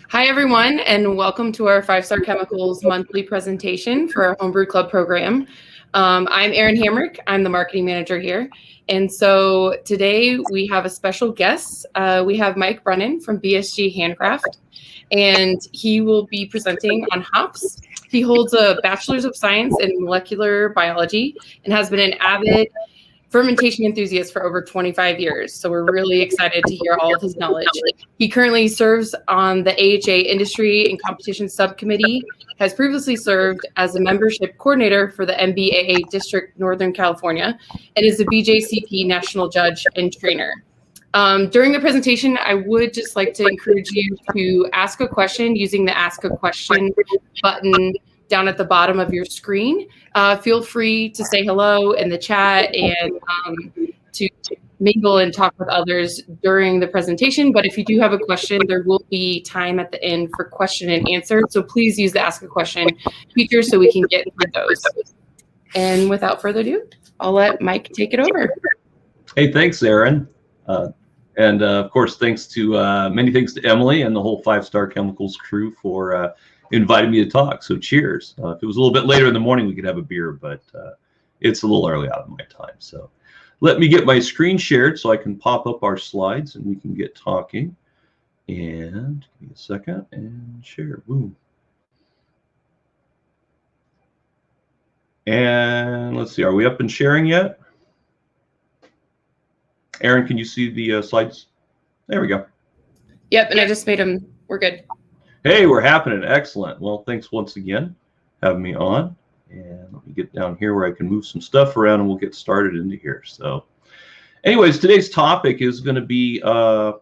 Hi, everyone, and welcome to our 5-Star Chemicals monthly presentation for our Homebrew Club program. I'm Erin Hamrick. I'm the marketing manager here. And so today we have a special guest. We have Mike Brennan from BSG Handcraft, and he will be presenting on hops. He holds a Bachelor's of Science in Molecular Biology and has been an avid fermentation enthusiast for over 25 years. So we're really excited to hear all of his knowledge. He currently serves on the AHA Industry and Competition Subcommittee, has previously served as a membership coordinator for the MBAA District Northern California, and is a BJCP National Judge and Trainer. During the presentation, I would just like to encourage you to ask a question using the Ask a Question button down at the bottom of your screen. Feel free to say hello in the chat and to mingle and talk with others during the presentation. But if you do have a question, there will be time at the end for question and answer. So please use the Ask a Question feature so we can get through those. And without further ado, I'll let Mike take it over. Hey, thanks, Erin. And of course, many thanks to Emily and the whole 5-Star Chemicals crew for inviting me to talk. So cheers. If it was a little bit later in the morning, we could have a beer, but it's a little early out of my time. So let me get my screen shared so I can pop up our slides and we can get talking. And give me a second and share. Boom. And let's see, are we up and sharing yet? Erin, can you see the slides? There we go. Yep, and I just made them. We're good. Hey, we're happening. Excellent. Well, thanks once again for having me on. And let me get down here where I can move some stuff around and we'll get started into here. So anyways, today's topic is going to be on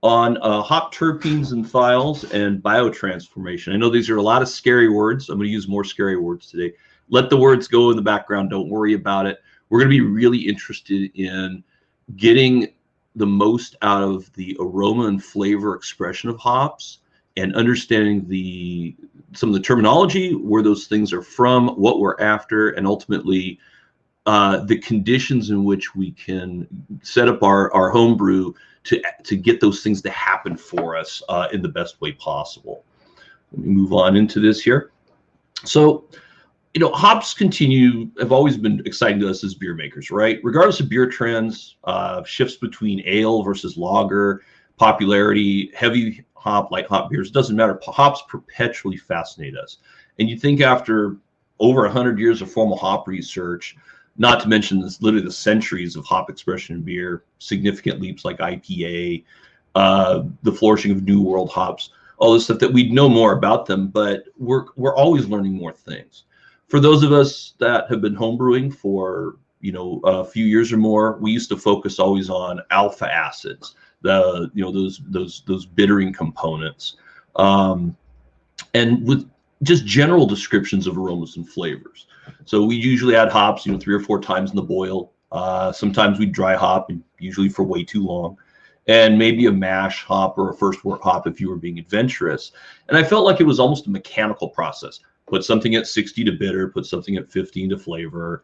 hop terpenes and thiols and biotransformation. I know these are a lot of scary words. I'm going to use more scary words today. Let the words go in the background. Don't worry about it. We're going to be really interested in getting the most out of the aroma and flavor expression of hops and understanding some of the terminology, where those things are from, what we're after, and ultimately the conditions in which we can set up our home brew to get those things to happen for us in the best way possible. Let me move on into this here. So, hops have always been exciting to us as beer makers, right? Regardless of beer trends, shifts between ale versus lager, popularity, heavy hop, light hop beers, doesn't matter. Hops perpetually fascinate us. And you think after over 100 years of formal hop research, not to mention literally the centuries of hop expression in beer, significant leaps like IPA, the flourishing of New World hops, all this stuff, that we know more about them, but we're always learning more things. For those of us that have been homebrewing for a few years or more, we used to focus always on alpha acids, those bittering components, and with just general descriptions of aromas and flavors. So we usually add hops 3 or 4 times in the boil. Sometimes we dry hop, and usually for way too long, and maybe a mash hop or a first wort hop if you were being adventurous. And I felt like it was almost a mechanical process. Put something at 60 to bitter, put something at 15 to flavor,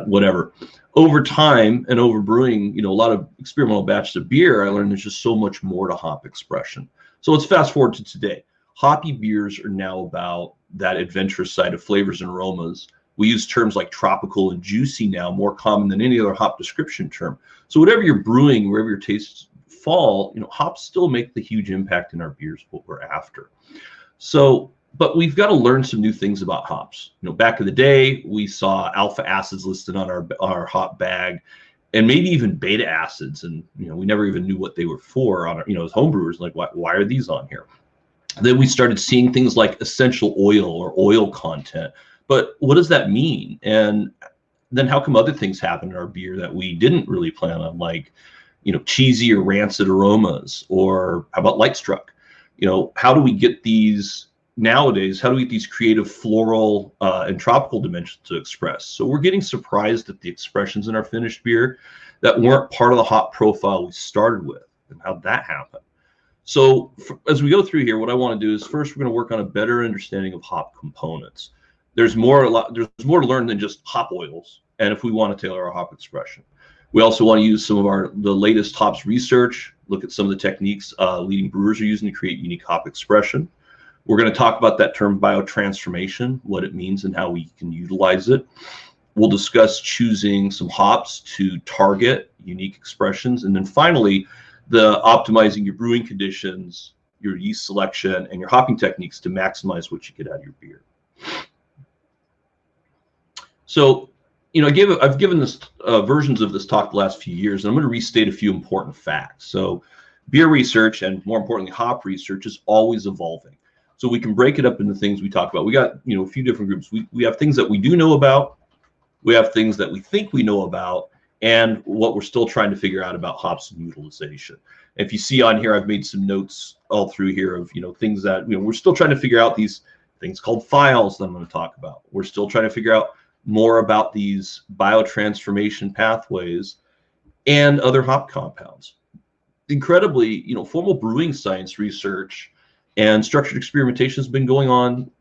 whatever. Over time and over brewing, a lot of experimental batches of beer, I learned there's just so much more to hop expression. So let's fast forward to today. Hoppy beers are now about that adventurous side of flavors and aromas. We use terms like tropical and juicy now, more common than any other hop description term. So whatever you're brewing, wherever your tastes fall, hops still make the huge impact in our beers, what we're after. So, but we've got to learn some new things about hops. Back in the day, we saw alpha acids listed on our hop bag, and maybe even beta acids, and we never even knew what they were for on our, as homebrewers, like why are these on here? Then we started seeing things like essential oil or oil content. But what does that mean? And then how come other things happen in our beer that we didn't really plan on, like cheesy or rancid aromas, or how about light struck? How do we get these nowadays? How do we get these creative floral and tropical dimensions to express? So we're getting surprised at the expressions in our finished beer that weren't part of the hop profile we started with, and how'd that happen? So as we go through here, what I want to do is first we're going to work on a better understanding of hop components. There's more to learn than just hop oils, and if we want to tailor our hop expression. We also want to use some of the latest hops research, look at some of the techniques leading brewers are using to create unique hop expression. We're going to talk about that term biotransformation, what it means and how we can utilize it. We'll discuss choosing some hops to target unique expressions. And then finally, the optimizing your brewing conditions, your yeast selection, and your hopping techniques to maximize what you get out of your beer. So, I've given this versions of this talk the last few years, and I'm going to restate a few important facts. So beer research, and more importantly, hop research, is always evolving. So we can break it up into things we talk about. We got, a few different groups. We have things that we do know about. We have things that we think we know about, and what we're still trying to figure out about hops and utilization. If you see on here, I've made some notes all through here of, things that, we're still trying to figure out, these things called thiols that I'm going to talk about. We're still trying to figure out more about these biotransformation pathways and other hop compounds. Incredibly, formal brewing science research and structured experimentation has been going on,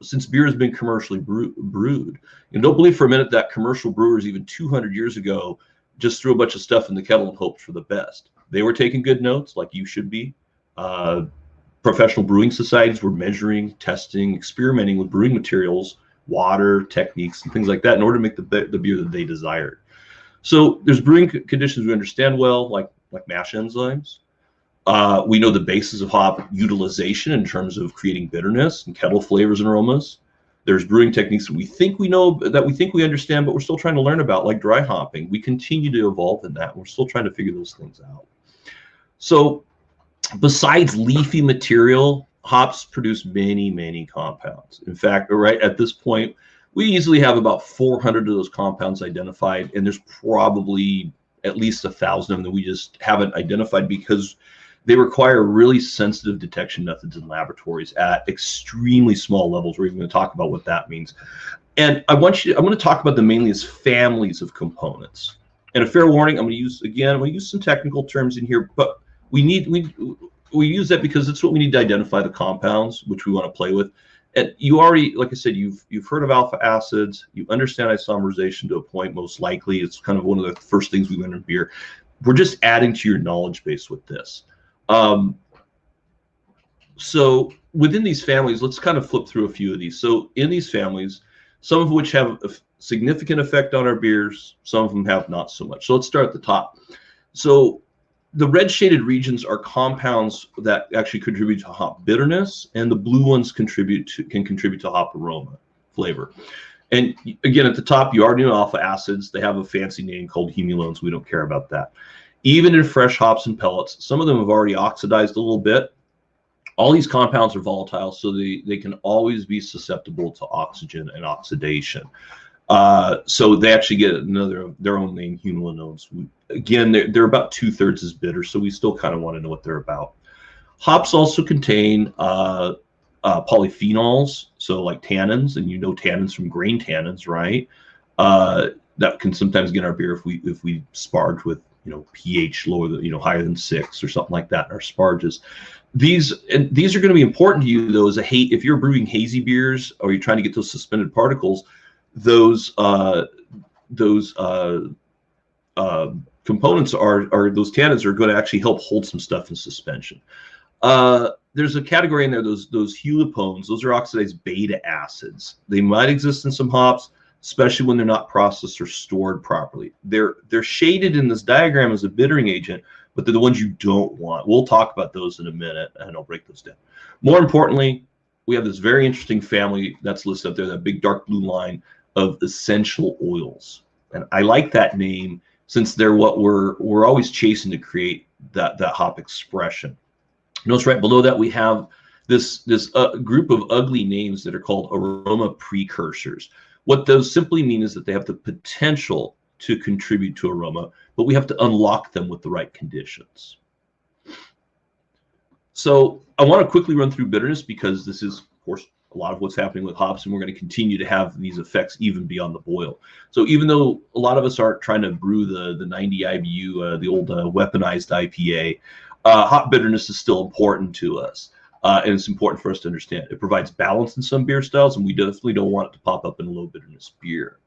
since beer has been commercially brewed. And don't believe for a minute that commercial brewers even 200 years ago just threw a bunch of stuff in the kettle and hoped for the best. They were taking good notes, like you should be. Professional brewing societies were measuring, testing, experimenting with brewing materials, water, techniques, and things like that in order to make the beer that they desired. So there's brewing conditions we understand well, like mash enzymes. We know the basis of hop utilization in terms of creating bitterness and kettle flavors and aromas. There's brewing techniques that we think we know, that we think we understand, but we're still trying to learn about, like dry hopping. We continue to evolve in that. We're still trying to figure those things out. So besides leafy material, hops produce many, many compounds. In fact, right at this point, we easily have about 400 of those compounds identified, and there's probably at least 1,000 of them that we just haven't identified because they require really sensitive detection methods in laboratories at extremely small levels. We're even going to talk about what that means. And I'm going to talk about them mainly as families of components. And a fair warning, I'm going to use some technical terms in here, but we use that because it's what we need to identify the compounds which we want to play with. And you already, like I said, you've heard of alpha acids. You understand isomerization to a point. Most likely, it's kind of one of the first things we learn in beer. We're just adding to your knowledge base with this. So within these families, let's kind of flip through a few of these. So in these families, some of which have a significant effect on our beers, some of them have not so much. So let's start at the top. So the red shaded regions are compounds that actually contribute to hop bitterness, and the blue ones can contribute to hop aroma, flavor. And again, at the top, you already know alpha acids. They have a fancy name called humulones. We don't care about that. Even in fresh hops and pellets, some of them have already oxidized a little bit. All these compounds are volatile, so they can always be susceptible to oxygen and oxidation. So they actually get their own name, humulones. Again, they're about 2/3 as bitter, so we still kind of want to know what they're about. Hops also contain polyphenols, so like tannins, and tannins from grain tannins, right? That can sometimes get in our beer if we sparge with pH lower than higher than 6 or something like that in our sparges. These are going to be important to you though, if you're brewing hazy beers or you're trying to get those suspended particles. Those components are those tannins are going to actually help hold some stuff in suspension. There's a category in there, those helipones. Those are oxidized beta acids. They might exist in some hops, especially when they're not processed or stored properly. They're shaded in this diagram as a bittering agent, but they're the ones you don't want. We'll talk about those in a minute, and I'll break those down. More importantly, we have this very interesting family that's listed up there, that big dark blue line of essential oils. And I like that name since they're what we're always chasing to create that hop expression. Notice right below that we have this group of ugly names that are called aroma precursors. What those simply mean is that they have the potential to contribute to aroma, but we have to unlock them with the right conditions. So I want to quickly run through bitterness because this is, of course, a lot of what's happening with hops, and we're going to continue to have these effects even beyond the boil. So even though a lot of us aren't trying to brew the 90 IBU, the old weaponized IPA, hop bitterness is still important to us. And it's important for us to understand. It provides balance in some beer styles, and we definitely don't want it to pop up in a low bitterness beer.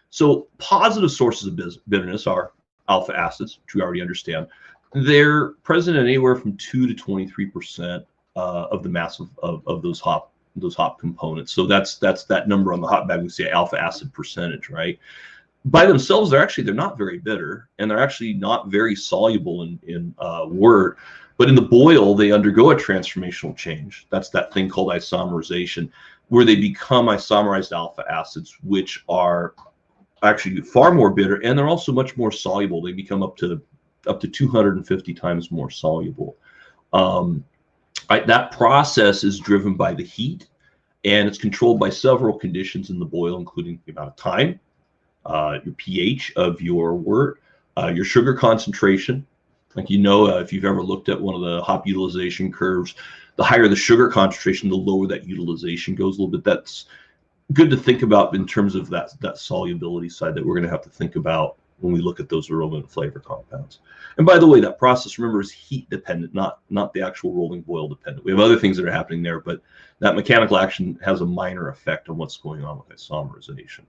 So positive sources of bitterness are alpha acids, which we already understand. They're present in anywhere from 2 to 23% of the mass of those hop components. So that's that number on the hop bag. We say alpha acid percentage, right? By themselves, they're not very bitter, and they're actually not very soluble in wort. But in the boil, they undergo a transformational change. That's that thing called isomerization, where they become isomerized alpha acids, which are actually far more bitter, and they're also much more soluble. They become up to 250 times more soluble. That process is driven by the heat, and it's controlled by several conditions in the boil, including the amount of time, your pH of your wort, your sugar concentration. Like, if you've ever looked at one of the hop utilization curves, the higher the sugar concentration, the lower that utilization goes a little bit. That's good to think about in terms of that solubility side that we're going to have to think about when we look at those aroma and flavor compounds. And by the way, that process, remember, is heat dependent, not the actual rolling boil dependent. We have other things that are happening there, but that mechanical action has a minor effect on what's going on with isomerization.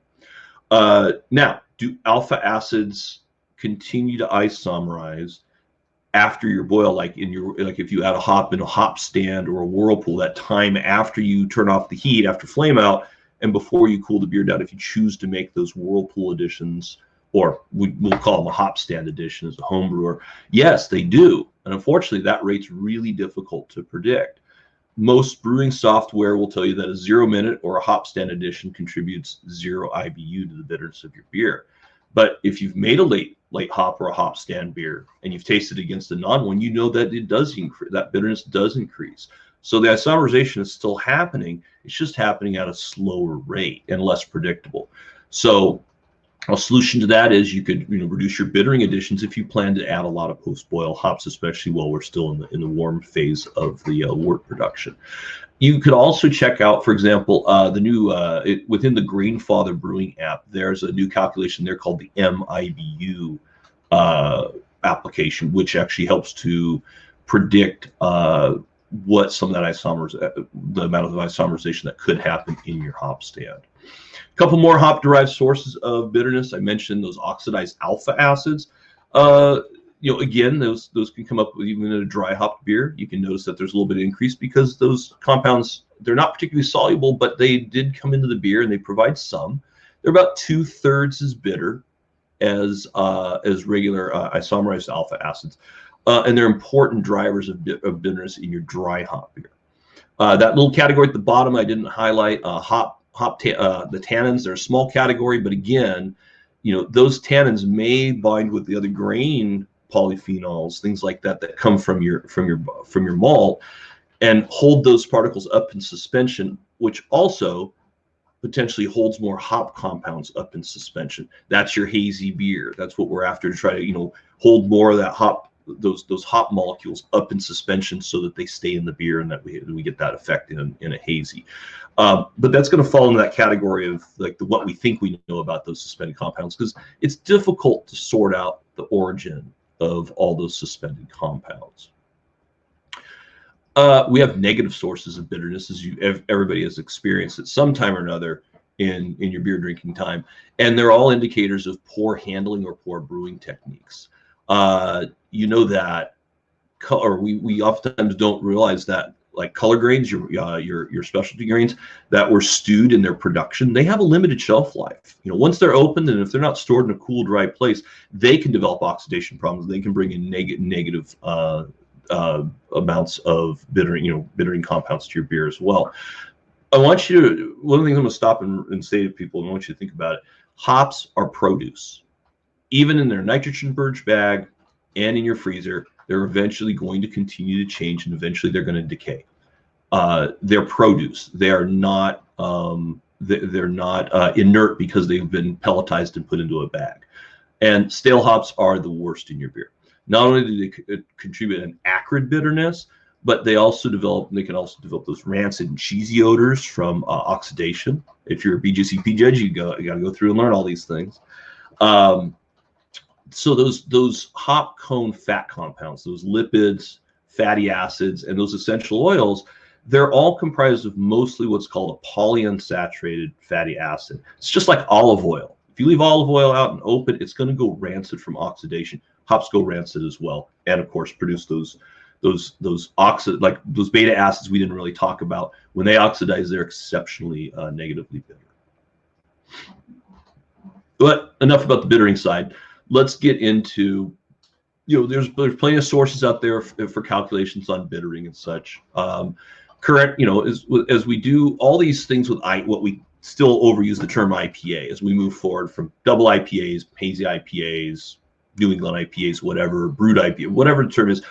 Now, do alpha acids continue to isomerize after your boil, like if you add a hop in a hop stand or a whirlpool, that time after you turn off the heat, after flame out, and before you cool the beer down, if you choose to make those whirlpool additions, or we'll call them a hop stand addition as a home brewer, yes, they do. And unfortunately, that rate's really difficult to predict. Most brewing software will tell you that a 0 minute or a hop stand addition contributes 0 IBU to the bitterness of your beer. But if you've made a late hop or a hop stand beer and you've tasted against a non one, you know that it does increase, that bitterness does increase. So the isomerization is still happening. It's just happening at a slower rate and less predictable. So a solution to that is you could reduce your bittering additions if you plan to add a lot of post-boil hops, especially while we're still in the warm phase of the wort production. You could also check out, for example, the new within the Grainfather Brewing app. There's a new calculation there called the MIBU application, which actually helps to predict what some of that the amount of isomerization that could happen in your hop stand. A couple more hop-derived sources of bitterness. I mentioned those oxidized alpha acids. Again, those can come up even in a dry hopped beer. You can notice that there's a little bit of increase because those compounds, they're not particularly soluble, but they did come into the beer and they provide some. They're about 2/3 as bitter as regular isomerized alpha acids, and they're important drivers of bitterness in your dry hop beer. That little category at the bottom I didn't highlight. The tannins, they're a small category, but again, those tannins may bind with the other grain polyphenols, things like that come from your malt, and hold those particles up in suspension, which also potentially holds more hop compounds up in suspension. That's your hazy beer. That's what we're after, to try to hold more of that hop, those hop molecules up in suspension so that they stay in the beer and that we get that effect in a hazy. But that's going to fall into that category of what we think we know about those suspended compounds, because it's difficult to sort out the origin of all those suspended compounds. We have negative sources of bitterness, as everybody has experienced at some time or another in your beer drinking time, and they're all indicators of poor handling or poor brewing techniques. That we oftentimes don't realize that, like color grains, your specialty grains that were stewed in their production, they have a limited shelf life. Once they're opened, and if they're not stored in a cool, dry place, they can develop oxidation problems. They can bring in negative amounts of bittering compounds to your beer as well. One of the things I'm going to stop and say to people, and I want you to think about it: hops are produce. Even in their nitrogen birch bag and in your freezer, they're eventually going to continue to change, and eventually they're going to decay. They're produce. They are not they're not inert because they've been pelletized and put into a bag. And stale hops are the worst in your beer. Not only do they contribute an acrid bitterness, but they can also develop those rancid and cheesy odors from oxidation. If you're a BJCP judge, you got to go through and learn all these things. So those hop cone fat compounds, those lipids, fatty acids, and those essential oils, they're all comprised of mostly what's called a polyunsaturated fatty acid. It's just like olive oil. If you leave olive oil out and open, it's going to go rancid from oxidation. Hops go rancid as well, and of course produce those like those beta acids we didn't really talk about. When they oxidize, they're exceptionally negatively bitter. But enough about the bittering side. Let's get into, there's plenty of sources out there for calculations on bittering and such. Current, as we do all these things with what we still overuse the term IPA as we move forward from double IPAs, hazy IPAs, New England IPAs, whatever, brewed IPA, whatever the term is.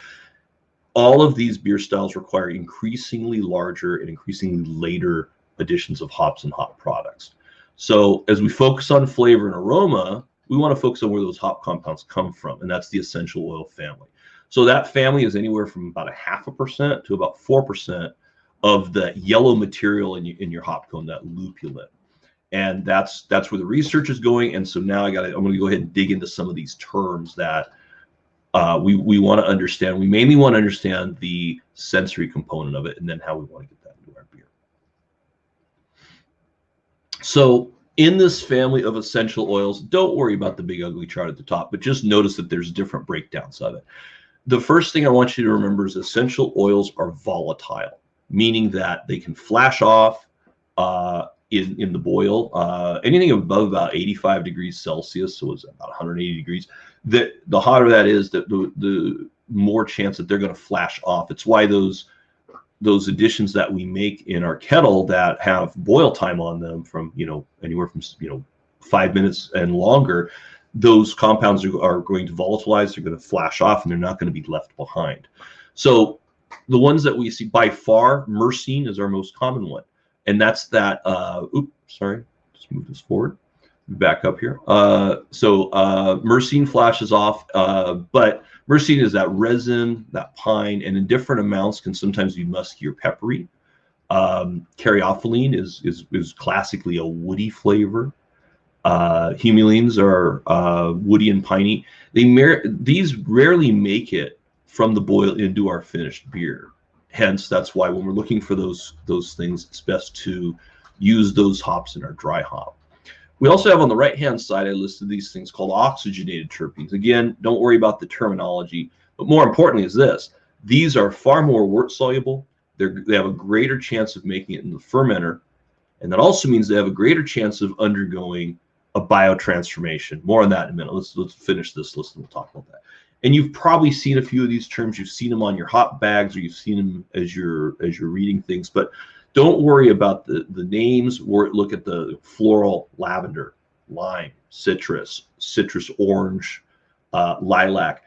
All of these beer styles require increasingly larger and increasingly later additions of hops and hop products. So as we focus on flavor and aroma, we want to focus on where those hop compounds come from, and that's the essential oil family. So that family is anywhere from about 0.5% to about 4% of the yellow material in your hop cone, that lupulin. And that's where the research is going. And so now I'm going to go ahead and dig into some of these terms that we want to understand. We mainly want to understand the sensory component of it, and then how we want to get that into our beer. So in this family of essential oils, don't worry about the big ugly chart at the top, but just notice that there's different breakdowns of it. The first thing I want you to remember is essential oils are volatile, meaning that they can flash off in the boil. Anything above about 85 degrees Celsius, so it's about 180 degrees, the hotter that is, the more chance that they're going to flash off. It's why those additions that we make in our kettle that have boil time on them from anywhere from 5 minutes and longer, those compounds are going to volatilize, they're going to flash off, and they're not going to be left behind. So the ones that we see by far, myrcene is our most common one, and that's that. Just move this forward, back up here. Myrcene flashes off, but myrcene is that resin, that pine, and in different amounts can sometimes be musky or peppery. Caryophyllene is classically a woody flavor. Humulines are woody and piney. These rarely make it from the boil into our finished beer. Hence, that's why when we're looking for those things, it's best to use those hops in our dry hop. We also have on the right-hand side, I listed these things called oxygenated terpenes. Again, don't worry about the terminology, but more importantly is this. These are far more wort-soluble. They have a greater chance of making it in the fermenter, and that also means they have a greater chance of undergoing a biotransformation. More on that in a minute. Let's finish this list and we'll talk about that. And you've probably seen a few of these terms. You've seen them on your hop bags, or you've seen them as you're reading things. But don't worry about the names. Look at the floral: lavender, lime, citrus orange, lilac.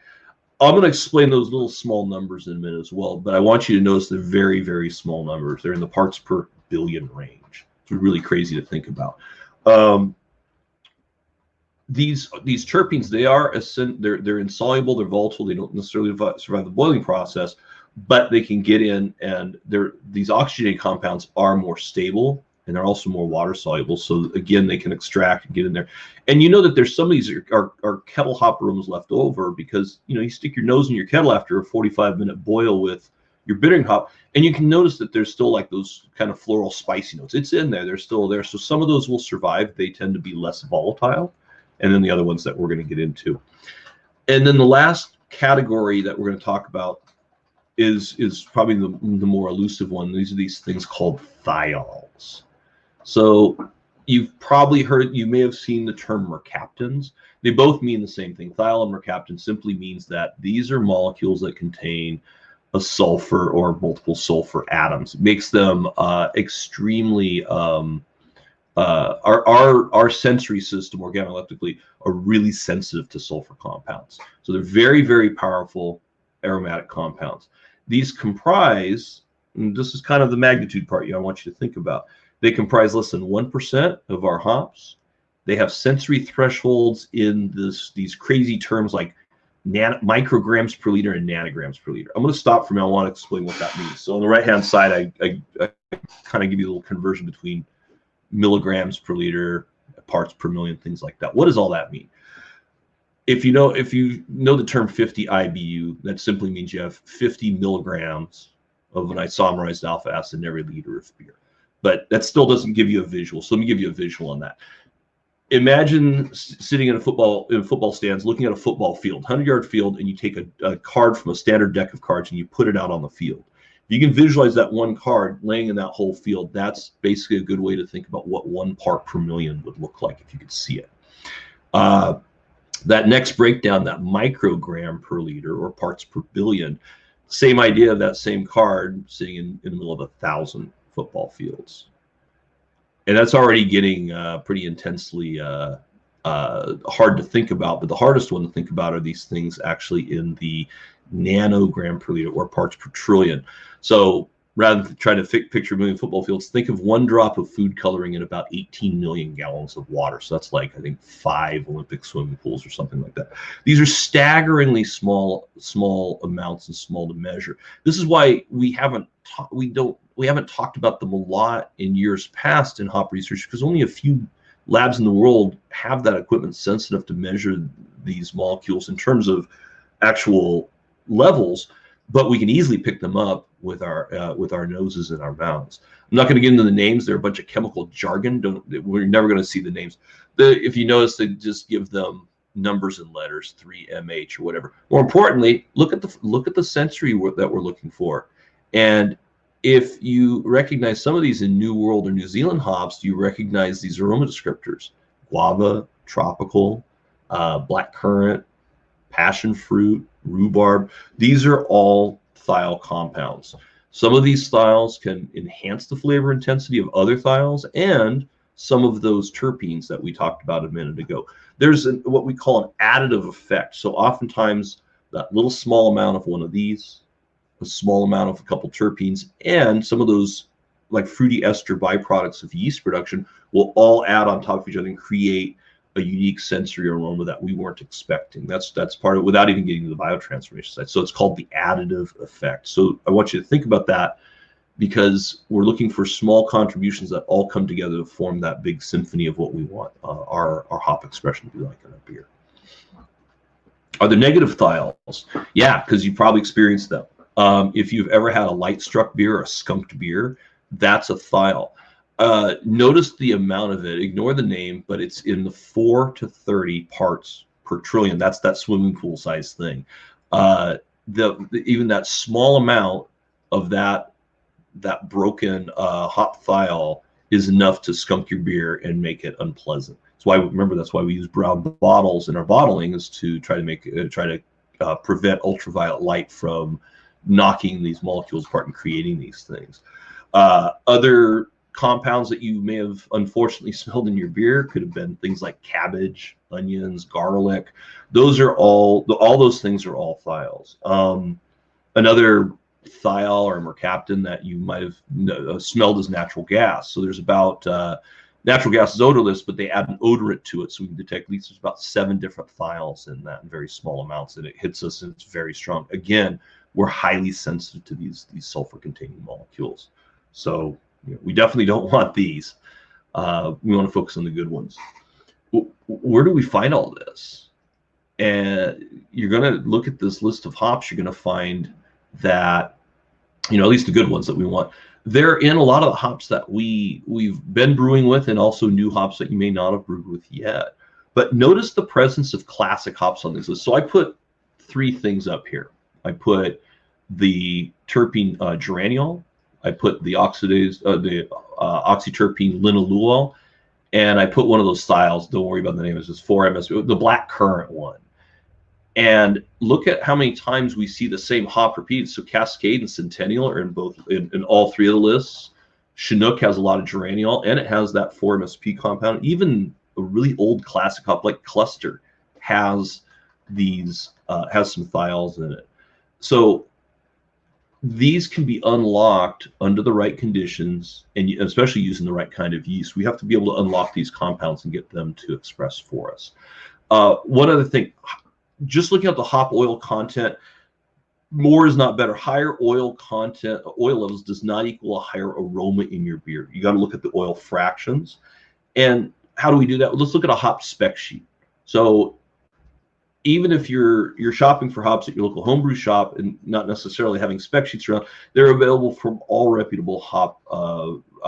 I'm going to explain those little small numbers in a minute as well. But I want you to notice they're very, very small numbers. They're in the parts per billion range. It's really crazy to think about. These terpenes, they're insoluble, they're volatile, they don't necessarily survive the boiling process, but they can get in, and these oxygenated compounds are more stable, and they're also more water soluble. So again, they can extract and get in there. And that there's some of these are kettle hop aromas left over, because you stick your nose in your kettle after a 45-minute boil with your bittering hop, and you can notice that there's still like those kind of floral spicy notes. It's in there, they're still there. So some of those will survive. They tend to be less volatile. And then the other ones that we're going to get into. And then the last category that we're going to talk about is probably the more elusive one. These are these things called thiols. So you may have seen the term mercaptans. They both mean the same thing. Thiol and mercaptan simply means that these are molecules that contain a sulfur or multiple sulfur atoms. It makes them extremely our sensory system organoleptically are really sensitive to sulfur compounds. So they're very, very powerful aromatic compounds. These comprise, and this is kind of the magnitude part I want you to think about, they comprise less than 1% of our hops. They have sensory thresholds in these crazy terms like micrograms per liter and nanograms per liter. I'm going to stop for a minute. I want to explain what that means. So on the right-hand side, I kind of give you a little conversion between milligrams per liter, parts per million, things like that. What does all that mean? If you know the term 50 IBU, that simply means you have 50 milligrams of an isomerized alpha acid in every liter of beer. But that still doesn't give you a visual. So let me give you a visual on that. Imagine sitting in football stands, looking at a football field, 100-yard field, and you take a card from a standard deck of cards and you put it out on the field. If you can visualize that one card laying in that whole field, that's basically a good way to think about what 1 part per million would look like if you could see it. That next breakdown, that microgram per liter or parts per billion, same idea of that same card sitting in the middle of 1,000 football fields. And that's already getting pretty intensely hard to think about. But the hardest one to think about are these things actually in the nanogram per liter or parts per trillion. So rather than try to picture a million football fields, think of 1 drop of food coloring in about 18 million gallons of water. So that's like, I think, 5 Olympic swimming pools or something like that. These are staggeringly small amounts and small to measure. This is why we haven't talked about them a lot in years past in hop research, because only a few labs in the world have that equipment sensitive to measure these molecules in terms of actual levels, but we can easily pick them up with our noses and our mouths. I'm not going to get into the names. They're a bunch of chemical jargon. We're never going to see the names. If you notice, they just give them numbers and letters, 3MH or whatever. More importantly, look at the sensory that we're looking for. And if you recognize some of these in New World or New Zealand hops, do you recognize these aroma descriptors? Guava, tropical, black currant, passion fruit, rhubarb. These are all thiol compounds. Some of these thiols can enhance the flavor intensity of other thiols and some of those terpenes that we talked about a minute ago. There's what we call an additive effect. So oftentimes that little small amount of one of these, a small amount of a couple terpenes, and some of those like fruity ester byproducts of yeast production will all add on top of each other and create a unique sensory aroma that we weren't expecting. That's part of it without even getting to the biotransformation side. So it's called the additive effect. So I want you to think about that, because we're looking for small contributions that all come together to form that big symphony of what we want our hop expression to be like in a beer. Are there negative thiols? Yeah, because you probably experienced them. If you've ever had a light struck beer or a skunked beer, that's a thiol. Notice the amount of it. Ignore the name, but it's in the 4 to 30 parts per trillion. That's that swimming pool size thing. Even that small amount of that broken hop thiol is enough to skunk your beer and make it unpleasant. That's why we use brown bottles in our bottling, is to try to prevent ultraviolet light from knocking these molecules apart and creating these things. Other compounds that you may have unfortunately smelled in your beer could have been things like cabbage, onions, garlic. Those are all those things are all thiols. Another thiol or mercaptan that you might have smelled is natural gas. So there's about natural gas is odorless, but they add an odorant to it, so we can detect at least there's about 7 different thiols in that in very small amounts, and it hits us and it's very strong. Again, we're highly sensitive to these sulfur-containing molecules. So we definitely don't want these. We want to focus on the good ones. Where do we find all this? And you're going to look at this list of hops. You're going to find that, at least the good ones that we want, they're in a lot of the hops that we've been brewing with, and also new hops that you may not have brewed with yet. But notice the presence of classic hops on this list. So I put 3 things up here. I put the terpene geraniol, I put the oxyterpene linalool, and I put one of those thiols. Don't worry about the name. It's just 4-MS, the black currant one. And look at how many times we see the same hop repeated. So Cascade and Centennial are in all 3 of the lists. Chinook has a lot of geraniol, and it has that 4-MSP compound. Even a really old classic hop like Cluster has some thiols in it. So these can be unlocked under the right conditions, and especially using the right kind of yeast. We have to be able to unlock these compounds and get them to express for us. One other thing, just looking at the hop oil content, more is not better. Higher oil content, oil levels, does not equal a higher aroma in your beer. You got to look at the oil fractions. And how do we do that? Well, let's look at a hop spec sheet. So even if you're shopping for hops at your local homebrew shop and not necessarily having spec sheets around, they're available from all reputable hop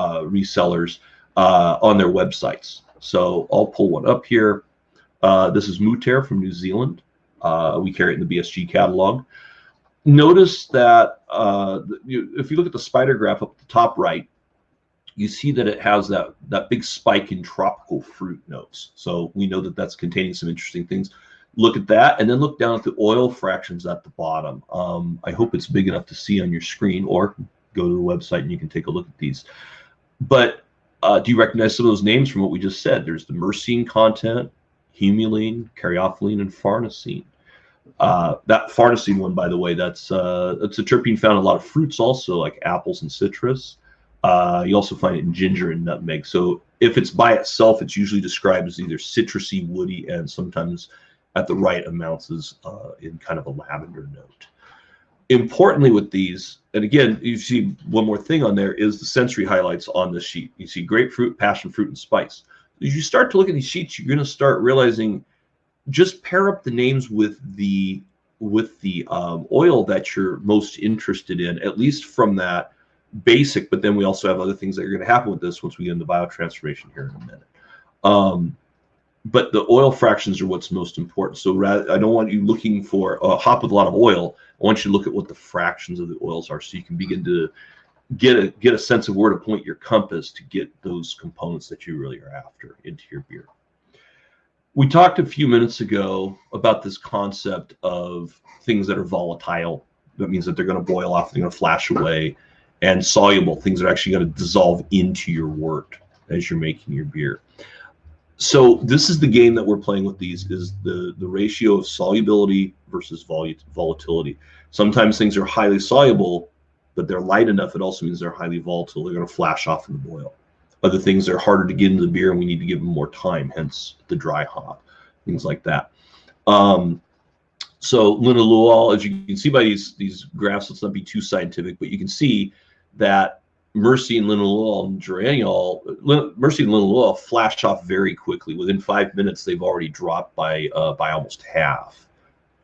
resellers on their websites. So I'll pull one up here. This is Muter from New Zealand. We carry it in the BSG catalog. Notice that if you look at the spider graph up at the top right, you see that it has that big spike in tropical fruit notes. So we know that that's containing some interesting things. Look at that, and then look down at the oil fractions at the bottom. I hope it's big enough to see on your screen, or go to the website and you can take a look at these. But do you recognize some of those names from what we just said? There's the myrcene content, humulene, caryophyllene, and farnesene. That farnesene one, by the way, that's a terpene found in a lot of fruits also, like apples and citrus. You also find it in ginger and nutmeg. So if it's by itself, it's usually described as either citrusy, woody, and sometimes at the right amounts as in kind of a lavender note. Importantly with these, and again, you see one more thing on there, is the sensory highlights on the sheet. You see grapefruit, passion fruit, and spice. As you start to look at these sheets, you're going to start realizing, just pair up the names with the oil that you're most interested in, at least from that basic. But then we also have other things that are going to happen with this once we get into biotransformation here in a minute. But the oil fractions are what's most important. So I don't want you looking for a hop with a lot of oil. I want you to look at what the fractions of the oils are, so you can begin to get a sense of where to point your compass to get those components that you really are after into your beer. We talked a few minutes ago about this concept of things that are volatile. That means that they're going to boil off, they're going to flash away, and soluble, things that are actually going to dissolve into your wort as you're making your beer. So this is the game that we're playing with these, is the ratio of solubility versus volatility. Sometimes things are highly soluble, but they're light enough. It also means they're highly volatile. They're going to flash off in the boil. Other things are harder to get into the beer, and we need to give them more time, hence the dry hop, things like that. So linalool, as you can see by these graphs, let's not be too scientific, but you can see that myrcene, linalool, and geraniol, myrcene and linalool flash off very quickly. Within 5 minutes, they've already dropped by almost half.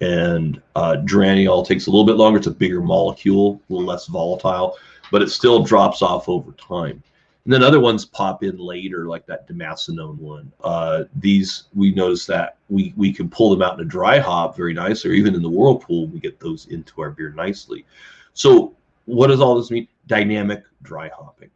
And geraniol takes a little bit longer. It's a bigger molecule, a little less volatile, but it still drops off over time. And then other ones pop in later, like that damascenone one. These, we notice that we can pull them out in a dry hop very nicely, or even in the whirlpool, we get those into our beer nicely. So what does all this mean? Dynamic dry hopping.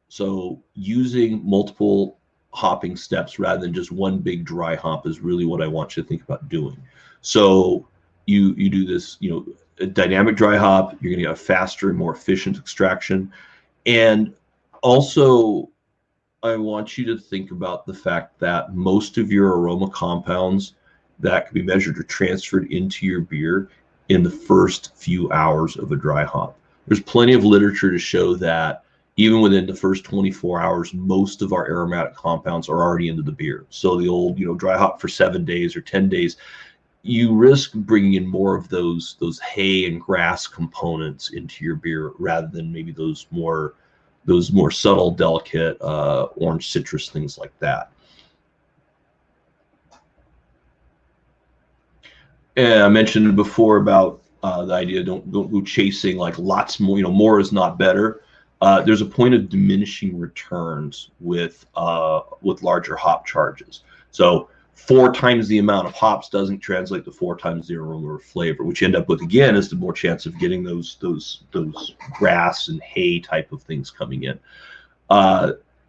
So using multiple hopping steps rather than just one big dry hop is really what I want you to think about doing. So you do this, a dynamic dry hop, you're going to get a faster and more efficient extraction. And also, I want you to think about the fact that most of your aroma compounds that can be measured are transferred into your beer in the first few hours of a dry hop. There's plenty of literature to show that even within the first 24 hours, most of our aromatic compounds are already into the beer. So the old, dry hop for 7 days or 10 days, you risk bringing in more of those hay and grass components into your beer rather than maybe those more subtle, delicate orange citrus, things like that. And I mentioned before about the idea, don't go chasing like lots more, more is not better. There's a point of diminishing returns with larger hop charges. So 4 times the amount of hops doesn't translate to 4 times the aroma or flavor. What you end up with again is the more chance of getting those grass and hay type of things coming in.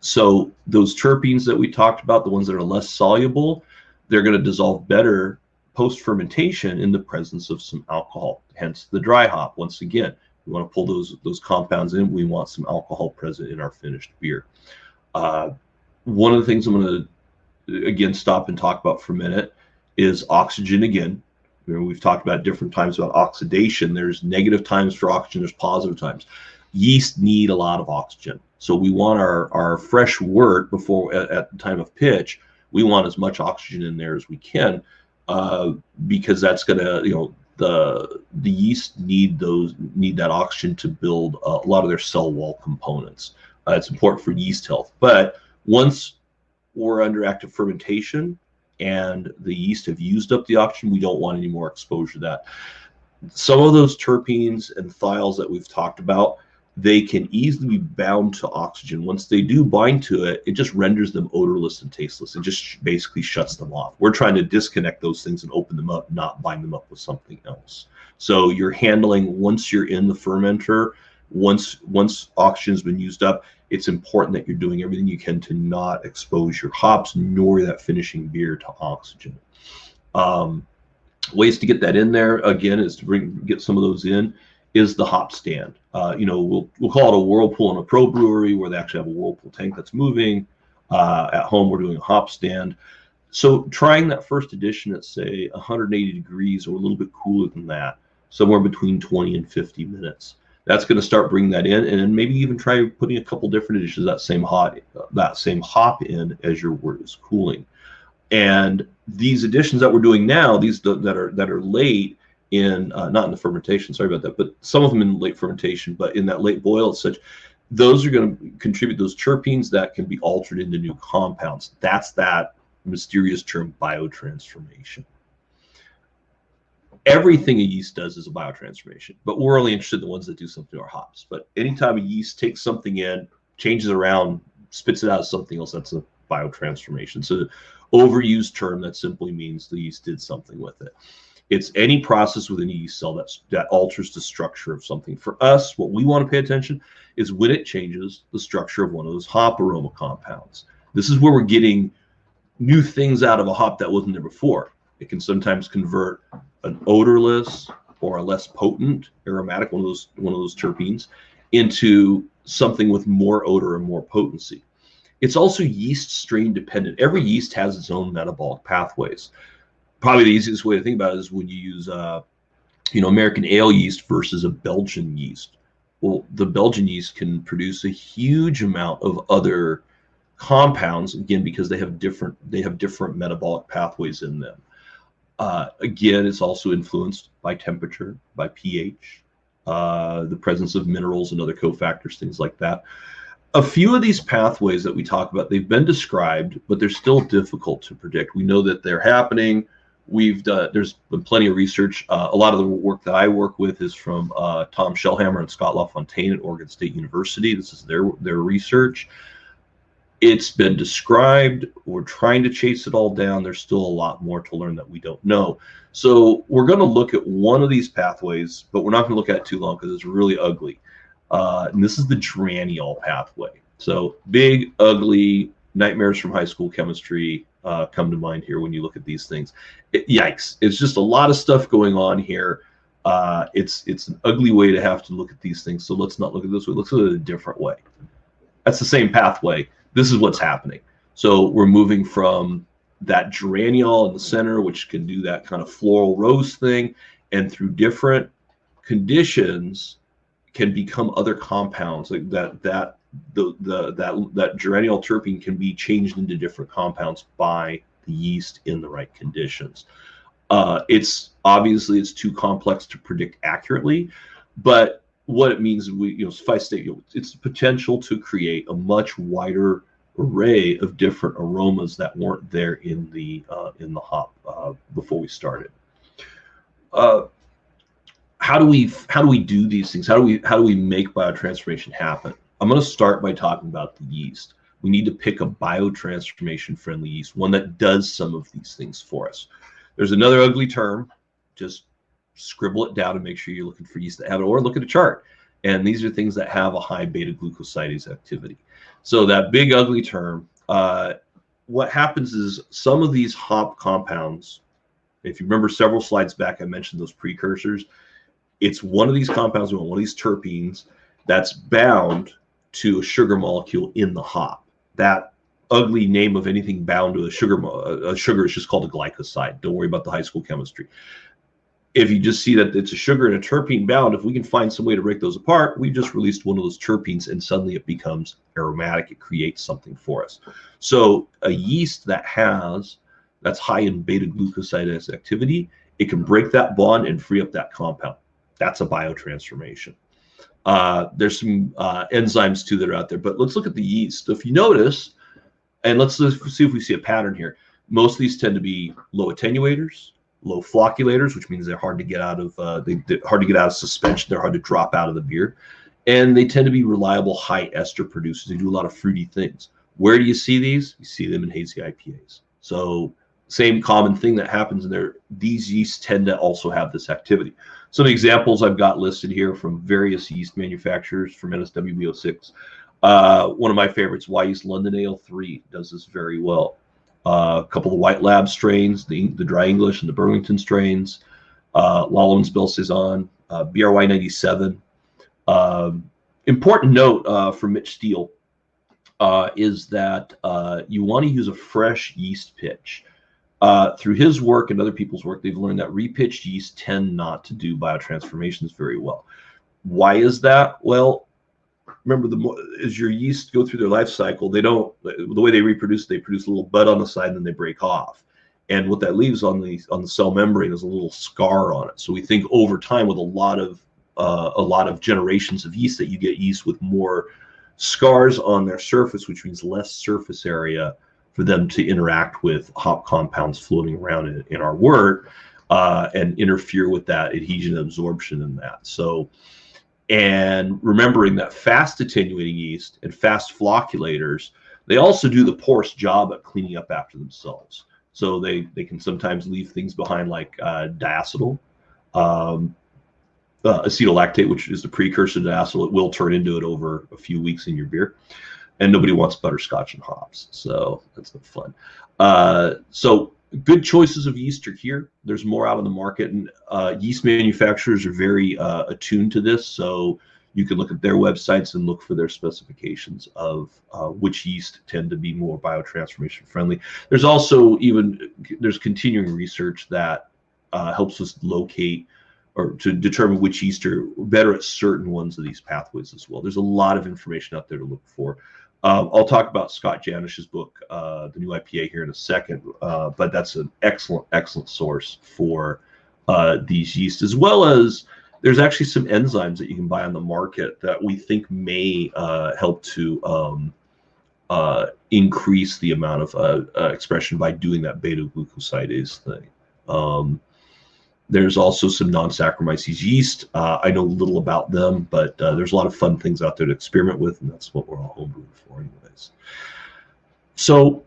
So those terpenes that we talked about, the ones that are less soluble, they're going to dissolve better post-fermentation in the presence of some alcohol, hence the dry hop. Once again, we want to pull those compounds in. We want some alcohol present in our finished beer. One of the things I'm going to again stop and talk about for a minute is oxygen again. We've talked about different times about oxidation. There's negative times for oxygen, there's positive times. Yeast need a lot of oxygen. So we want our fresh wort before at the time of pitch, we want as much oxygen in there as we can, because that's gonna, the yeast need that oxygen to build a lot of their cell wall components. It's important for yeast health. But once we're under active fermentation and the yeast have used up the oxygen, we don't want any more exposure to that. Some of those terpenes and thiols that we've talked about, they can easily be bound to oxygen. Once they do bind to it, it just renders them odorless and tasteless. It just basically shuts them off. We're trying to disconnect those things and open them up, not bind them up with something else. So you're handling, once you're in the fermenter, once oxygen's been used up, it's important that you're doing everything you can to not expose your hops nor that finishing beer to oxygen. Ways to get that in there, again, is to get some of those in, is the hop stand. We'll call it a whirlpool in a pro brewery where they actually have a whirlpool tank that's moving. At home, we're doing a hop stand. So trying that first edition at, say, 180 degrees or a little bit cooler than that, somewhere between 20 and 50 minutes. That's going to start bringing that in, and then maybe even try putting a couple different editions of that same hop in as your wort is cooling. And these additions that we're doing now, these that are late in, not in the fermentation, sorry about that, but some of them in late fermentation, but in that late boil and such, those are going to contribute those terpenes that can be altered into new compounds. That's that mysterious term, biotransformation. Everything a yeast does is a biotransformation, but we're only interested in the ones that do something to our hops. But anytime a yeast takes something in, changes around, spits it out as something else, that's a biotransformation. So overused term that simply means the yeast did something with it. It's any process within a yeast cell that alters the structure of something. For us, what we want to pay attention is when it changes the structure of one of those hop aroma compounds. This is where we're getting new things out of a hop that wasn't there before. It can sometimes convert an odorless or a less potent aromatic, one of those terpenes, into something with more odor and more potency. It's also yeast strain dependent. Every yeast has its own metabolic pathways. Probably the easiest way to think about it is when you use American ale yeast versus a Belgian yeast. Well, the Belgian yeast can produce a huge amount of other compounds, again, because they have different metabolic pathways in them. Again, it's also influenced by temperature, by pH, the presence of minerals and other cofactors, things like that. A few of these pathways that we talk about, they've been described, but they're still difficult to predict. We know that they're happening. There's been plenty of research. A lot of the work that I work with is from Tom Shellhammer and Scott LaFontaine at Oregon State University. This is their research. It's been described. We're trying to chase it all down. There's still a lot more to learn that we don't know. So we're going to look at one of these pathways, but we're not going to look at it too long because it's really ugly. And this is the geraniol pathway. So big, ugly, nightmares from high school chemistry come to mind here when you look at these things. Yikes. It's just a lot of stuff going on here. It's an ugly way to have to look at these things. So let's not look at it this way. Let's look at it a different way. That's the same pathway. This is what's happening. So we're moving from that geraniol in the center, which can do that kind of floral rose thing, and through different conditions can become other compounds like that geraniol terpene can be changed into different compounds by the yeast in the right conditions. It's obviously it's too complex to predict accurately, but what it means, suffice to state, it's the potential to create a much wider array of different aromas that weren't there in the hop before we started. How do we do these things? How do we make biotransformation happen? I'm going to start by talking about the yeast. We need to pick a biotransformation friendly yeast, one that does some of these things for us. There's another ugly term. Just scribble it down and make sure you're looking for yeast that have it, or look at a chart. And these are things that have a high beta glucosidase activity. So that big ugly term, what happens is some of these hop compounds, if you remember several slides back, I mentioned those precursors. It's one of these compounds, one of these terpenes that's bound to a sugar molecule in the hop. That ugly name of anything bound to a sugar is just called a glycoside. Don't worry about the high school chemistry. If you just see that it's a sugar and a terpene bound, if we can find some way to break those apart, we just released one of those terpenes and suddenly it becomes aromatic. It creates something for us. So a yeast that's high in beta glucosidase activity, it can break that bond and free up that compound. That's a biotransformation. There's some enzymes too that are out there, but let's look at the yeast. If you notice, and let's see if we see a pattern here. Most of these tend to be low attenuators, low flocculators, which means they're hard to get out of suspension. They're hard to drop out of the beer. and they tend to be reliable high ester producers. They do a lot of fruity things. Where do you see these? You see them in hazy IPAs. So same common thing that happens in there. These yeasts tend to also have this activity. Some examples I've got listed here from various yeast manufacturers from NSWB06. One of my favorites, Wyeast London Ale 3, does this very well. A couple of White Lab strains, the Dry English and the Burlington strains, Lallemand Belle Saison, BRY 97. Important note from Mitch Steele is that you want to use a fresh yeast pitch. Through his work and other people's work, they've learned that repitched yeast tend not to do biotransformations very well. Why is that? Well, remember, as your yeast go through their life cycle, they don't, the way they produce a little bud on the side and then they break off. And what that leaves on the cell membrane is a little scar on it. So we think over time, with a lot of generations of yeast, that you get yeast with more scars on their surface, which means less surface area for them to interact with hop compounds floating around in our wort and interfere with that adhesion absorption in that. So, and remembering that fast attenuating yeast and fast flocculators, they also do the poorest job at cleaning up after themselves. So they can sometimes leave things behind like diacetyl, acetolactate, which is the precursor to diacetyl. It will turn into it over a few weeks in your beer. And nobody wants butterscotch and hops, so that's not fun. So good choices of yeast are here. There's more out on the market, and yeast manufacturers are very attuned to this. So you can look at their websites and look for their specifications of which yeast tend to be more biotransformation friendly. There's also there's continuing research that helps us locate or to determine which yeast are better at certain ones of these pathways as well. There's a lot of information out there to look for. I'll talk about Scott Janish's book, The New IPA, here in a second, but that's an excellent source for these yeasts, as well as there's actually some enzymes that you can buy on the market that we think may help to increase the amount of expression by doing that beta-glucosidase thing. There's also some non-Saccharomyces yeast. I know little about them, but there's a lot of fun things out there to experiment with, and that's what we're all homebrewing for anyways. So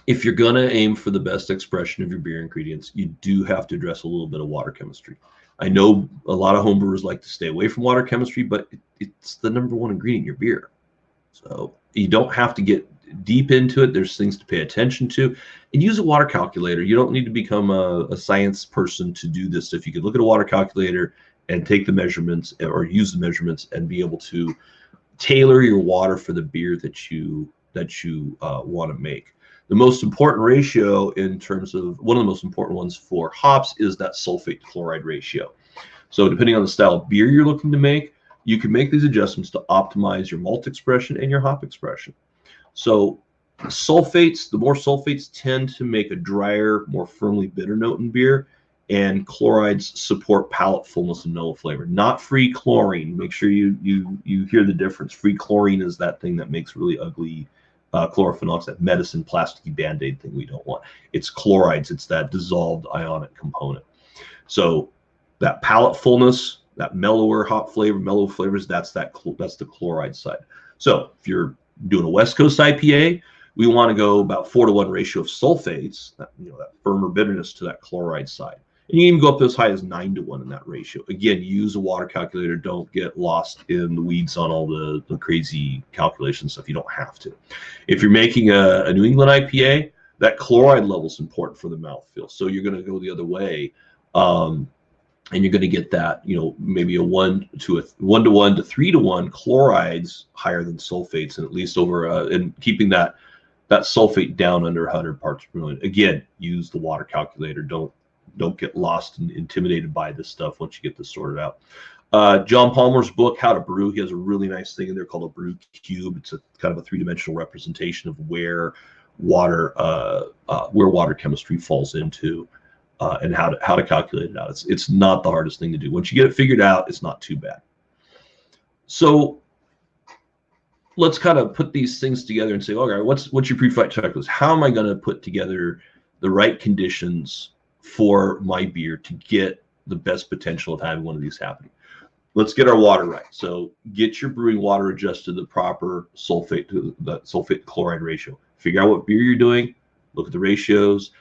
if you're going to aim for the best expression of your beer ingredients, you do have to address a little bit of water chemistry. I know a lot of homebrewers like to stay away from water chemistry, but it's the #1 ingredient in your beer. So you don't have to get deep into it. There's things to pay attention to, and use a water calculator. You don't need to become a science person to do this. If you could look at a water calculator and take the measurements or use the measurements and be able to tailor your water for the beer that you want to make. The most important ratio in terms of one of the most important ones for hops is that sulfate to chloride ratio. So depending on the style of beer you're looking to make, you can make these adjustments to optimize your malt expression and your hop expression. So sulfates, the more sulfates tend to make a drier, more firmly bitter note in beer, and chlorides support palate fullness and mellow flavor. Not free chlorine. Make sure you hear the difference. Free chlorine is that thing that makes really ugly chlorophenolics, that medicine plasticky band-aid thing we don't want. It's chlorides. It's that dissolved ionic component. So that palate fullness, that mellower hop flavor, mellow flavors, that's the chloride side. So if you're doing a West Coast IPA, we want to go about 4-to-1 ratio of sulfates, that firmer bitterness, to that chloride side. And you can even go up to as high as 9-to-1 in that ratio. Again, use a water calculator. Don't get lost in the weeds on all the crazy calculation stuff. You don't have to. If you're making a New England IPA, that chloride level is important for the mouthfeel. So you're going to go the other way. And you're going to get that, maybe a 1-to-1 to 3-to-1 chlorides higher than sulfates, and at least over and keeping that sulfate down under 100 parts per million. Again, use the water calculator. Don't get lost and intimidated by this stuff once you get this sorted out. John Palmer's book, How to Brew, he has a really nice thing in there called a brew cube. It's a kind of a 3-dimensional representation of where water chemistry falls into. And how to calculate it out. It's not the hardest thing to do. Once you get it figured out, it's not too bad. So let's kind of put these things together and say, okay, what's your pre-fight checklist? How am I going to put together the right conditions for my beer to get the best potential of having one of these happening? let's get our water right. So get your brewing water adjusted to the proper sulfate to the sulfate chloride ratio. Figure out what beer you're doing. Look at the ratios.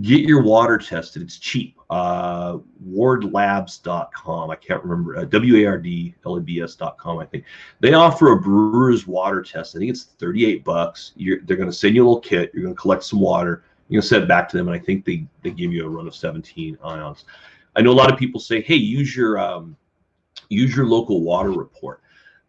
Get your water tested. It's cheap. Wardlabs.com. I can't remember. WARDLABS.com, I think. They offer a brewer's water test. I think it's $38. They're going to send you a little kit. You're going to collect some water. You're going to send it back to them, and I think they give you a run of 17 ions. I know a lot of people say, hey, use your local water report.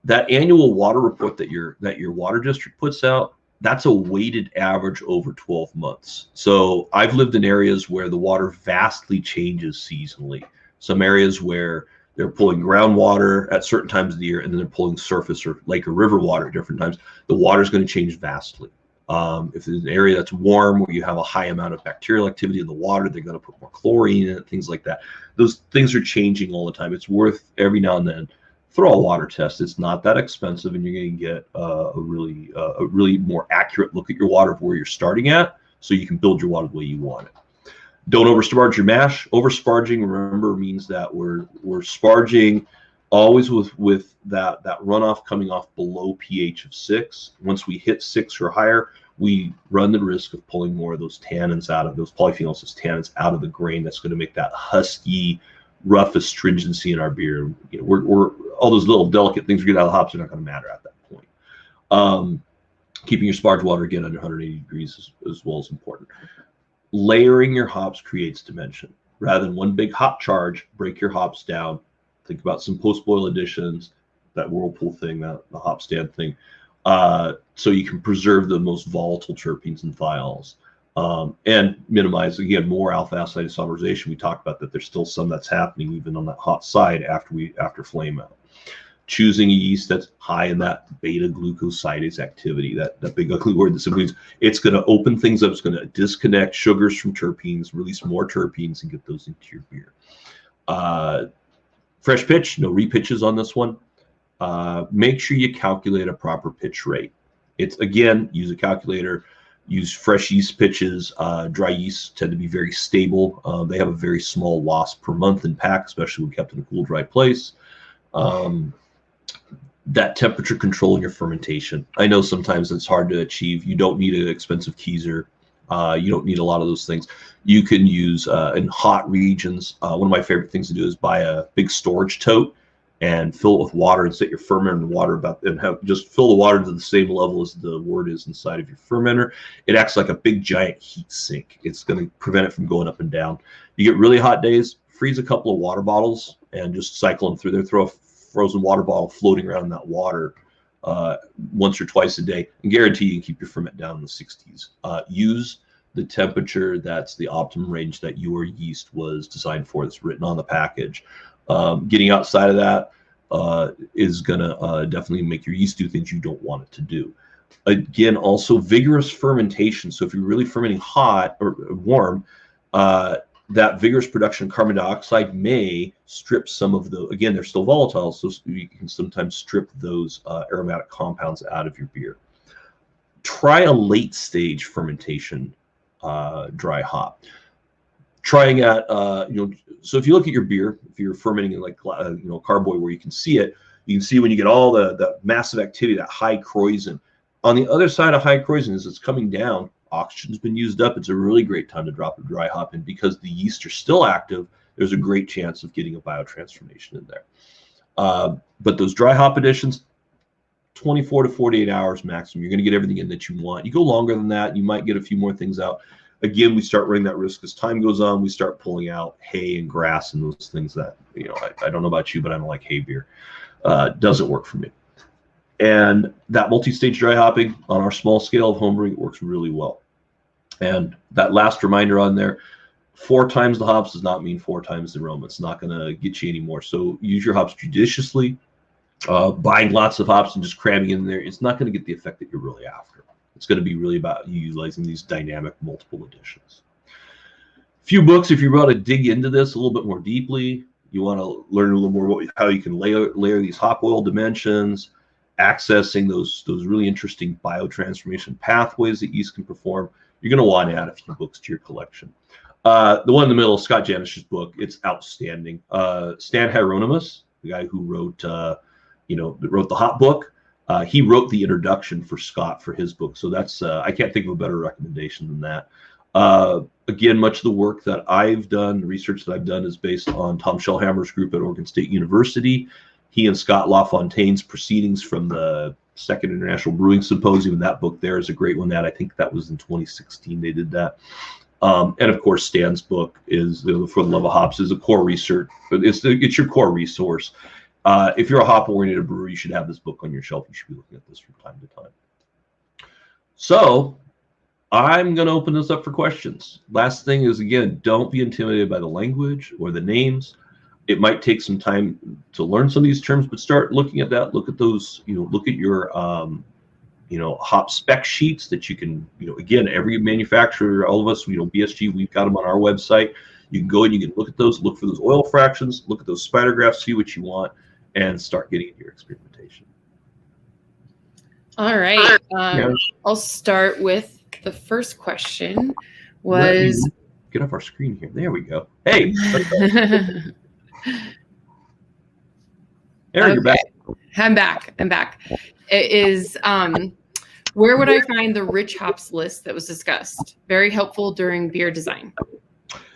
That annual water report that your water district puts out, that's a weighted average over 12 months. So I've lived in areas where the water vastly changes seasonally. Some areas where they're pulling groundwater at certain times of the year, and then they're pulling surface or lake or river water at different times. The water is going to change vastly. If there's an area that's warm where you have a high amount of bacterial activity in the water, they're going to put more chlorine in it, things like that. Those things are changing all the time. It's worth every now and then throw a water test. It's not that expensive, and you're going to get a really more accurate look at your water of where you're starting at, so you can build your water the way you want it. Don't oversparge your mash. Oversparging, remember, means that we're sparging always with that runoff coming off below pH of 6. Once we hit 6 or higher, we run the risk of pulling more of those tannins out of those polyphenols, those tannins out of the grain. That's going to make that husky, rough astringency in our beer. You know, we're all those little delicate things we get out of the hops are not going to matter at that point. Keeping your sparge water again under 180 degrees as well is important. Layering your hops creates dimension. Rather than one big hop charge, break your hops down. Think about some post-boil additions, that whirlpool thing, the hop stand thing, so you can preserve the most volatile terpenes and thiols. And minimize, again, more alpha acid isomerization. We talked about that. There's still some that's happening even on that hot side after flame out. Choosing a yeast that's high in that beta glucosidase activity, that big ugly word that simply means it's going to open things up. It's going to disconnect sugars from terpenes, release more terpenes, and get those into your beer. Fresh pitch, no repitches on this one. Make sure you calculate a proper pitch rate. It's, again, use a calculator. Use fresh yeast pitches. Dry yeasts tend to be very stable. They have a very small loss per month in pack, especially when kept in a cool, dry place. That temperature control in your fermentation. I know sometimes it's hard to achieve. You don't need an expensive keezer. You don't need a lot of those things. You can use, in hot regions, one of my favorite things to do is buy a big storage tote and fill it with water and set your fermenter in the water just fill the water to the same level as the wort is inside of your fermenter. It acts like a big giant heat sink. It's going to prevent it from going up and down. You get really hot days, freeze a couple of water bottles and just cycle them through there. Throw a frozen water bottle floating around in that water once or twice a day, and guarantee you can keep your ferment down in the 60s. Use the temperature that's the optimum range that your yeast was designed for, that's written on the package. Getting outside of that is going to definitely make your yeast do things you don't want it to do. Again, also vigorous fermentation. So if you're really fermenting hot or warm, that vigorous production of carbon dioxide may strip some of the, again, they're still volatile, so you can sometimes strip those aromatic compounds out of your beer. Try a late stage fermentation dry hop. Trying at, so if you look at your beer, if you're fermenting in like, carboy where you can see when you get all the massive activity, that high kreuzen. On the other side of high kreuzen, as it's coming down, oxygen's been used up. It's a really great time to drop a dry hop in, because the yeast are still active. There's a great chance of getting a biotransformation in there. But those dry hop additions, 24 to 48 hours maximum. You're going to get everything in that you want. You go longer than that, you might get a few more things out. Again, we start running that risk as time goes on. We start pulling out hay and grass and those things that, I don't know about you, but I don't like hay beer. Doesn't work for me. And that multi-stage dry hopping on our small scale of homebrewing works really well. And that last reminder on there, 4 times the hops does not mean 4 times the aroma. It's not going to get you anymore. So use your hops judiciously. Buying lots of hops and just cramming in there, it's not going to get the effect that you're really after. It's going to be really about you utilizing these dynamic multiple additions. Few books, if you want to dig into this a little bit more deeply, you want to learn a little more about how you can layer these hop oil dimensions, accessing those really interesting biotransformation pathways that yeast can perform. You're going to want to add a few books to your collection. The one in the middle, Scott Janish's book, it's outstanding. Stan Hieronymus the guy who wrote, wrote the hop book. He wrote the introduction for Scott for his book. So that's, I can't think of a better recommendation than that. Again, much of the work that I've done, the research that I've done is based on Tom Shellhammer's group at Oregon State University. He and Scott LaFontaine's proceedings from the Second International Brewing Symposium. That book there is a great one. That I think that was in 2016 they did that. And of course, Stan's book is For the Love of Hops is a core research, but it's your core resource. If you're a hop-oriented brewer, you should have this book on your shelf. You should be looking at this from time to time. So I'm going to open this up for questions. Last thing is, again, don't be intimidated by the language or the names. It might take some time to learn some of these terms, but start looking at that. Look at those, look at your, hop spec sheets that you can, again, every manufacturer, all of us, BSG, we've got them on our website. You can go and you can look at those, look for those oil fractions, look at those spider graphs, see what you want, and start getting into your experimentation. All right. I'll start with the first question was... Get off our screen here. There we go. Hey. Aaron, you're back. I'm back. It is, where would I find the rich hops list that was discussed? Very helpful during beer design.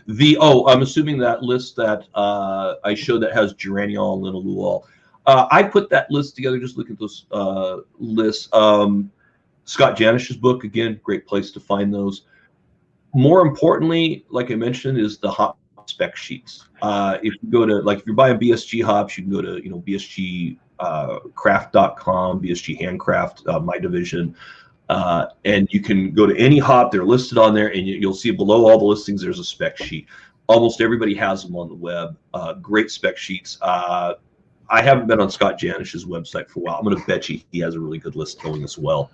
I'm assuming that list that I showed that has geraniol and linalool. I put that list together. Just look at those lists. Scott Janish's book, again, great place to find those. More importantly, like I mentioned, is the hop spec sheets. If you go to, if you're buying BSG hops, you can go to, BSGcraft.com, BSG Handcraft, my division, and you can go to any hop. They're listed on there, and you'll see below all the listings, there's a spec sheet. Almost everybody has them on the web. Great spec sheets. I haven't been on Scott Janish's website for a while. I'm going to bet you he has a really good list going as well.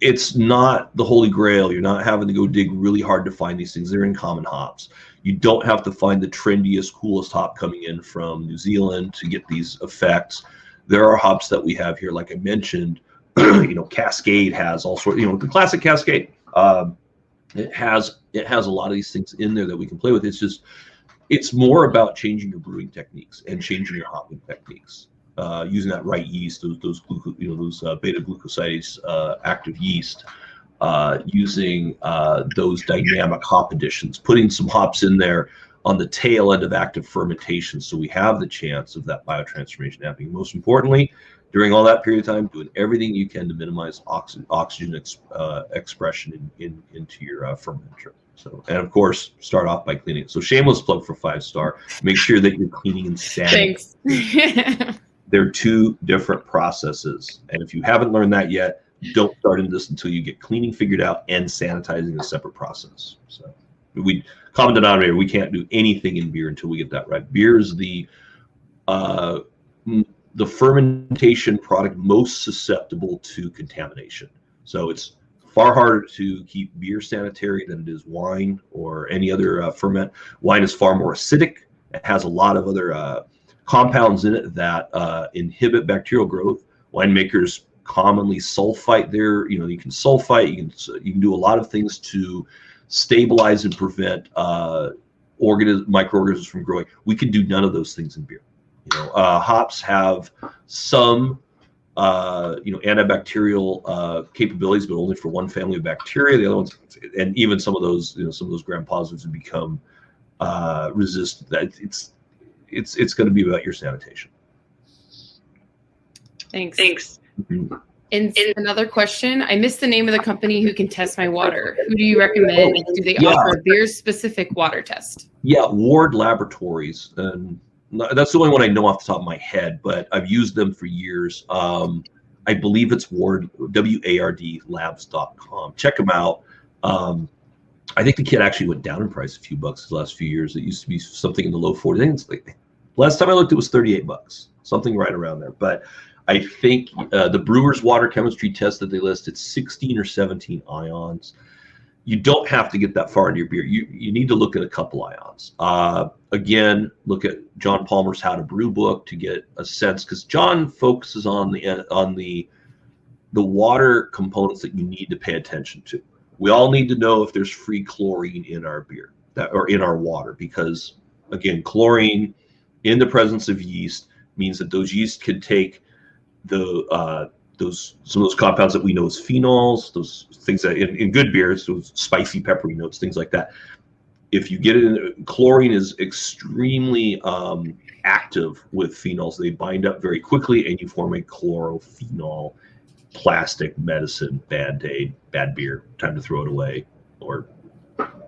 It's not the holy grail. You're not having to go dig really hard to find these things. They're in common hops. You don't have to find the trendiest, coolest hop coming in from New Zealand to get these effects. There are hops that we have here, like I mentioned. Cascade has all sorts. The classic Cascade. It has a lot of these things in there that we can play with. It's more about changing your brewing techniques and changing your hopping techniques. Using that right yeast, those beta glucosidase active yeast, using those dynamic hop additions, putting some hops in there on the tail end of active fermentation, so we have the chance of that biotransformation happening. Most importantly, during all that period of time, doing everything you can to minimize oxygen expression into your fermenter. So, and of course, start off by cleaning it. So shameless plug for 5-star. Make sure that you're cleaning and sanitizing. Thanks. They're two different processes. And if you haven't learned that yet, don't start into this until you get cleaning figured out and sanitizing a separate process. So common denominator, we can't do anything in beer until we get that right. Beer is the fermentation product most susceptible to contamination. So it's far harder to keep beer sanitary than it is wine or any other ferment. Wine is far more acidic. It has a lot of other compounds in it that inhibit bacterial growth. Winemakers commonly sulfite their, you can sulfite, you can do a lot of things to stabilize and prevent microorganisms from growing. We can do none of those things in beer. Hops have some antibacterial capabilities, but only for one family of bacteria. The other ones, and even some of those gram positives have become resistant. It's going to be about your sanitation. Thanks. Mm-hmm. And another question, I missed the name of the company who can test my water. Who do you recommend? Do they offer a beer-specific water test? Yeah, Ward Laboratories. And that's the only one I know off the top of my head, but I've used them for years. I believe it's Ward, WARDlabs.com. Check them out. I think the kit actually went down in price a few bucks the last few years. It used to be something in the low 40s. I think it's last time I looked, it was $38, something right around there. But I think the brewer's water chemistry test that they list, it's 16 or 17 ions. You don't have to get that far into your beer. You need to look at a couple ions. Again, look at John Palmer's How to Brew book to get a sense, because John focuses on the water components that you need to pay attention to. We all need to know if there's free chlorine in our beer or in our water, because again, chlorine in the presence of yeast means that those yeast can take some of those compounds that we know as phenols, those things that in good beers, those spicy, peppery notes, things like that. If you get it in, chlorine is extremely active with phenols. They bind up very quickly, and you form a chlorophenol. Plastic medicine, Band-Aid, bad beer, time to throw it away or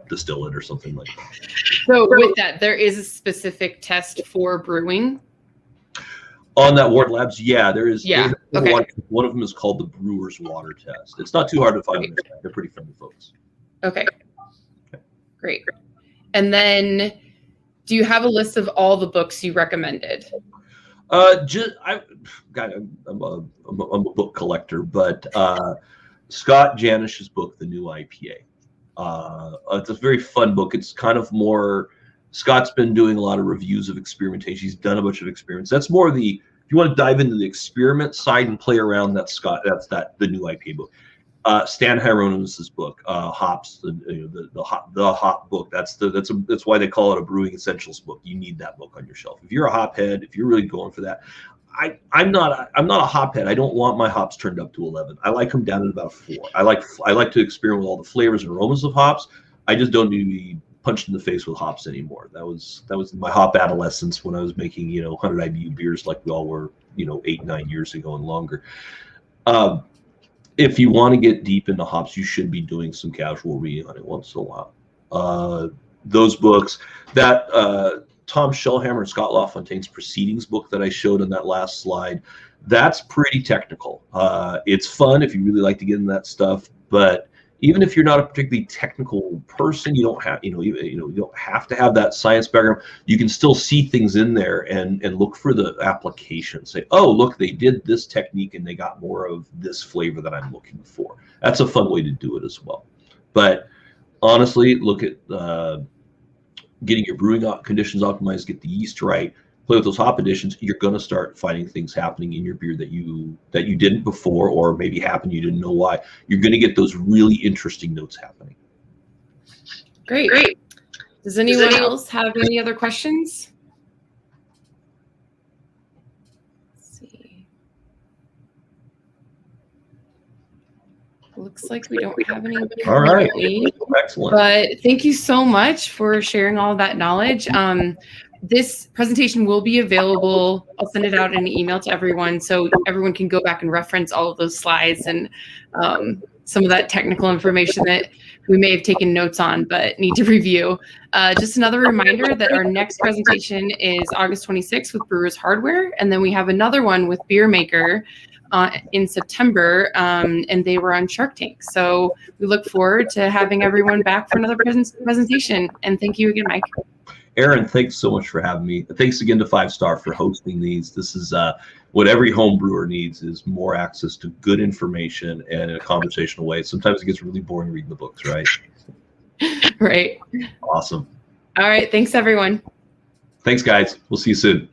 distill it or something like that. So with that, there is a specific test for brewing? On that Ward Labs, yeah, there is. Yeah, okay. One of them is called the Brewer's Water Test. It's not too hard to find. They're pretty friendly folks. Okay, great. And then do you have a list of all the books you recommended? I'm a book collector, but Scott Janish's book, The New IPA. It's a very fun book. It's kind of more. Scott's been doing a lot of reviews of experimentation. He's done a bunch of experiments. That's more the. If you want to dive into the experiment side and play around, that's Scott. That's the New IPA book. Stan Hieronymus's book, Hops, the hop book. That's why they call it a brewing essentials book. You need that book on your shelf. If you're a hop head, if you're really going for that, I'm not a hop head. I don't want my hops turned up to 11. I like them down at about 4. I like to experiment with all the flavors and aromas of hops. I just don't need to be punched in the face with hops anymore. That was my hop adolescence when I was making 100 IBU beers like we all were 8-9 years ago and longer. If you want to get deep into hops, you should be doing some casual reading on it once in a while. Those books, that Tom Shellhammer and Scott LaFontaine's Proceedings book that I showed on that last slide, that's pretty technical. It's fun if you really like to get into that stuff, but even if you're not a particularly technical person, you don't have you don't have to have that science background. You can still see things in there and look for the application. Say, oh, look, they did this technique and they got more of this flavor that I'm looking for. That's a fun way to do it as well. But honestly, look at getting your brewing conditions optimized, get the yeast right, play with those hop additions. You're going to start finding things happening in your beer that you didn't before, or maybe happened, you didn't know why. You're going to get those really interesting notes happening. Great. Does anyone else have any other questions? Let's see. Looks like we don't have any. All right. Excellent. But thank you so much for sharing all of that knowledge. This presentation will be available. I'll send it out in an email to everyone so everyone can go back and reference all of those slides and some of that technical information that we may have taken notes on but need to review. Just another reminder that our next presentation is August 26th with Brewers Hardware, and then we have another one with Beer Maker in September, and they were on Shark Tank. So we look forward to having everyone back for another presentation. And thank you again, Mike. Aaron, thanks so much for having me. Thanks again to 5 Star for hosting these. This is what every home brewer needs, is more access to good information and in a conversational way. Sometimes it gets really boring reading the books, right? Right. Awesome. All right. Thanks, everyone. Thanks, guys. We'll see you soon.